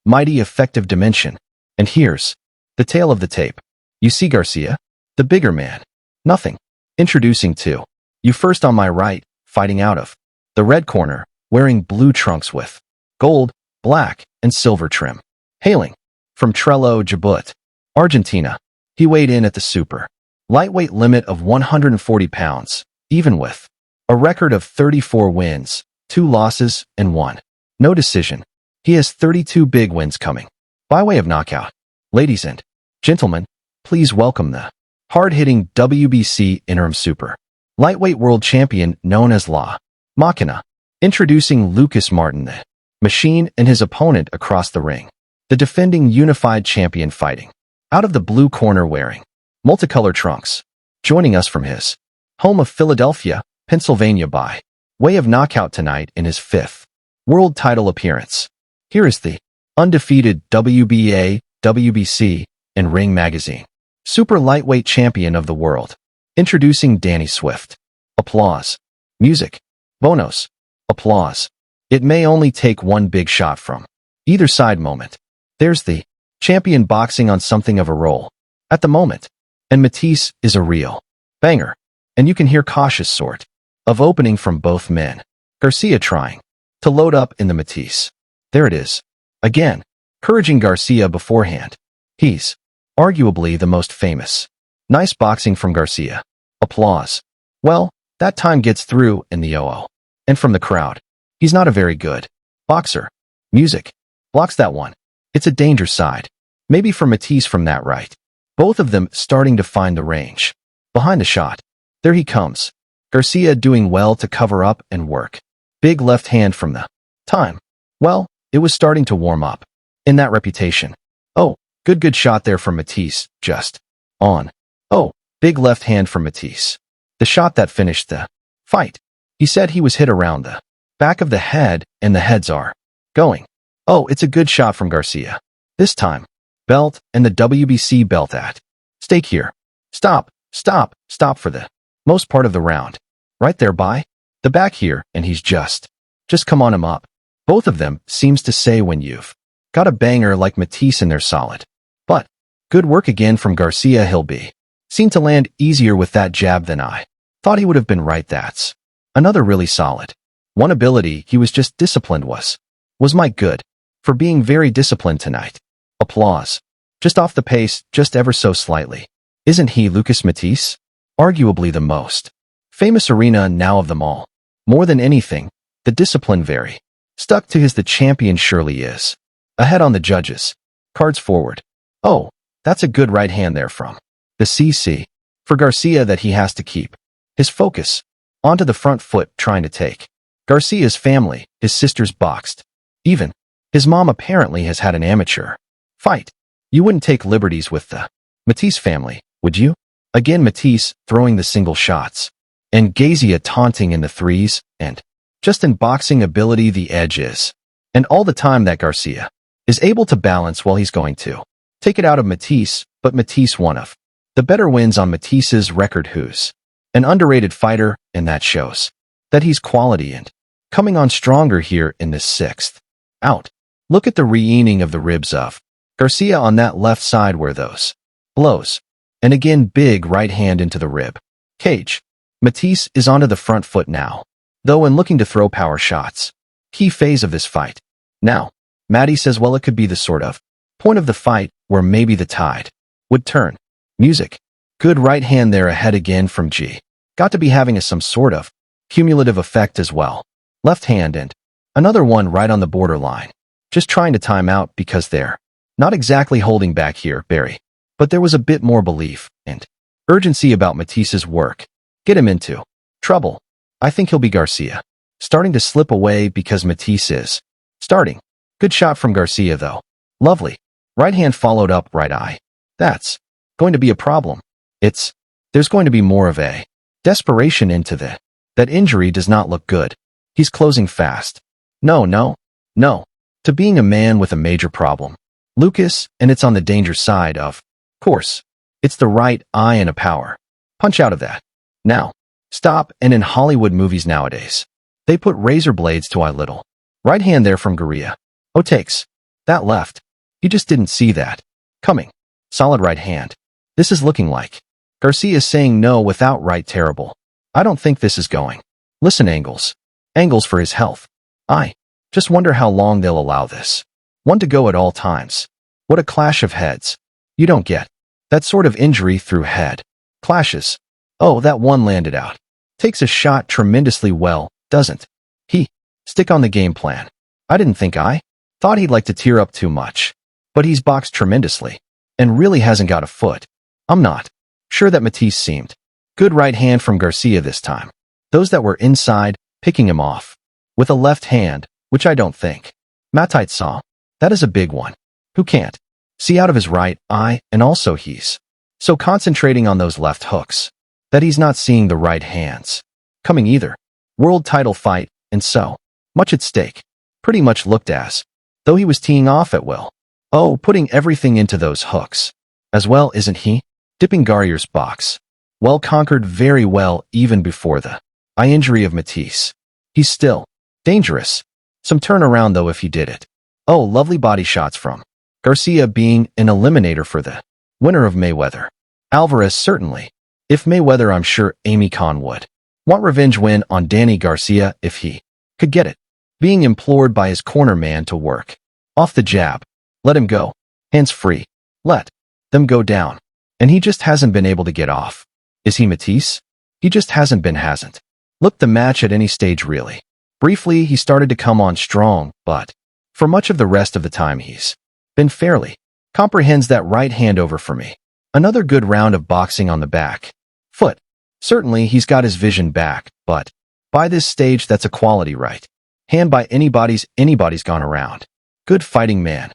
mighty effective dimension. And here's the tail of the tape. You see Garcia, the bigger man. Nothing. Introducing to you first on my right, fighting out of the red corner, wearing blue trunks with gold, black, and silver trim. Hailing from Trello, Djibouti, Argentina, he weighed in at the super lightweight limit of 140 pounds, even with a record of 34 wins, 2 losses, and 1 no decision. He has 32 big wins coming by way of knockout. Ladies and gentlemen, please welcome the hard-hitting WBC interim super lightweight world champion known as La Máquina. Introducing Lucas Martin, the machine, and his opponent across the ring. The defending unified champion fighting out of the blue corner wearing multicolored trunks. Joining us from his home of Philadelphia, Pennsylvania by way of knockout tonight in his 5th world title appearance. Here is the undefeated WBA, WBC, and Ring Magazine Super Lightweight Champion of the World. Introducing Danny Swift. Applause. Music. Bonos. Applause. It may only take one big shot from either side moment. There's the champion boxing on something of a roll at the moment. And Matthysse is a real banger. And you can hear cautious sort of opening from both men. Garcia trying to load up in the Matthysse. There it is. Again, encouraging Garcia beforehand. He's arguably the most famous. Nice boxing from Garcia. Applause. Well, that time gets through in the OO. And from the crowd. He's not a very good boxer. Music. Blocks that one. It's a danger side. Maybe for Matthysse from that right. Both of them starting to find the range. Behind the shot. There he comes. Garcia doing well to cover up and work. Big left hand from the time. Well, it was starting to warm up. In that reputation. Oh, good shot there from Matthysse, just on. Oh, big left hand from Matthysse. The shot that finished the fight. He said he was hit around the back of the head, and the heads are going. Oh, it's a good shot from Garcia. This time, belt and the WBC belt at stake here. Stop for the most part of the round. Right there by the back here, and he's just come on him up. Both of them seems to say when you've got a banger like Matthysse in there solid. But good work again from Garcia. He'll be seen to land easier with that jab than I thought he would have been. Right, that's another really solid one. Ability, he was just disciplined. Was Mike good for being very disciplined tonight? Applause. Just off the pace, just ever so slightly. Isn't he Lucas Matthysse? Arguably the most famous arena now of them all. More than anything, the discipline very stuck to his. The champion surely is ahead on the judges. Cards forward. Oh, that's a good right hand there from the CC. For Garcia that he has to keep his focus onto the front foot, trying to take Garcia's family. His sister's boxed. Even his mom apparently has had an amateur fight. You wouldn't take liberties with the Matthysse family, would you? Again, Matthysse throwing the single shots. And Garcia taunting in the threes, and just in boxing ability the edge is. And all the time that Garcia is able to balance while he's going to take it out of Matthysse, but Matthysse one of the better wins on Matthyisse's record. Who's an underrated fighter, and that shows that he's quality and coming on stronger here in this 6th out. Look at the re-ening of the ribs of Garcia on that left side where those blows. And again, big right hand into the rib cage. Matthysse is onto the front foot now, though, and looking to throw power shots. Key phase of this fight. Now, Maddie says, well, it could be the sort of point of the fight where maybe the tide would turn. Music. Good right hand there ahead again from G. Got to be having some sort of cumulative effect as well. Left hand and another one right on the borderline. Just trying to time out because they're not exactly holding back here, Barry. But there was a bit more belief and urgency about Matthyisse's work. Get him into trouble. I think he'll be Garcia. Starting to slip away because Matthysse is starting. Good shot from Garcia though. Lovely. Right hand followed up right eye. That's going to be a problem. There's going to be more of a desperation into that injury does not look good. He's closing fast. No. To being a man with a major problem. Lucas, and it's on the danger side of course. It's the right eye and a power punch out of that. Now, stop, and in Hollywood movies nowadays, they put razor blades to eye little. Right hand there from Garcia. Oh, takes That left. He just didn't see that coming. Solid right hand. This is looking like. Garcia is saying no without right terrible. I don't think this is going. Listen, angles. Angles for his health. I just wonder how long they'll allow this. One to go at all times. What a clash of heads. You don't get that sort of injury through head clashes. Oh, that one landed out. Takes a shot tremendously well, doesn't he? Stick on the game plan. I didn't think I thought he'd like to tear up too much. But he's boxed tremendously. And really hasn't got a foot. I'm not sure that Matthysse seemed. Good right hand from Garcia this time. Those that were inside, picking him off. With a left hand, which I don't think Matthysse saw. That is a big one. Who can't see out of his right eye, and also he's so concentrating on those left hooks that he's not seeing the right hands coming either. World title fight, and so much at stake. Pretty much looked as though he was teeing off at will. Oh, putting everything into those hooks. As well, isn't he? Dipping Garcia's box. Well conquered very well even before the eye injury of Matthysse. He's still dangerous. Some turnaround though if he did it. Oh, lovely body shots from Garcia being an eliminator for the winner of Mayweather. Alvarez certainly. If Mayweather, I'm sure Amy Khan would want revenge win on Danny Garcia if he could get it. Being implored by his corner man to work off the jab. Let him go. Hands free. Let them go down. And he just hasn't been able to get off. Is he Matthysse? He just hasn't looked the match at any stage really. Briefly, he started to come on strong, but for much of the rest of the time he's been fairly comprehends that right hand over for me. Another good round of boxing on the back foot. Certainly, he's got his vision back, but by this stage, that's a quality right hand by anybody's gone around. Good fighting man.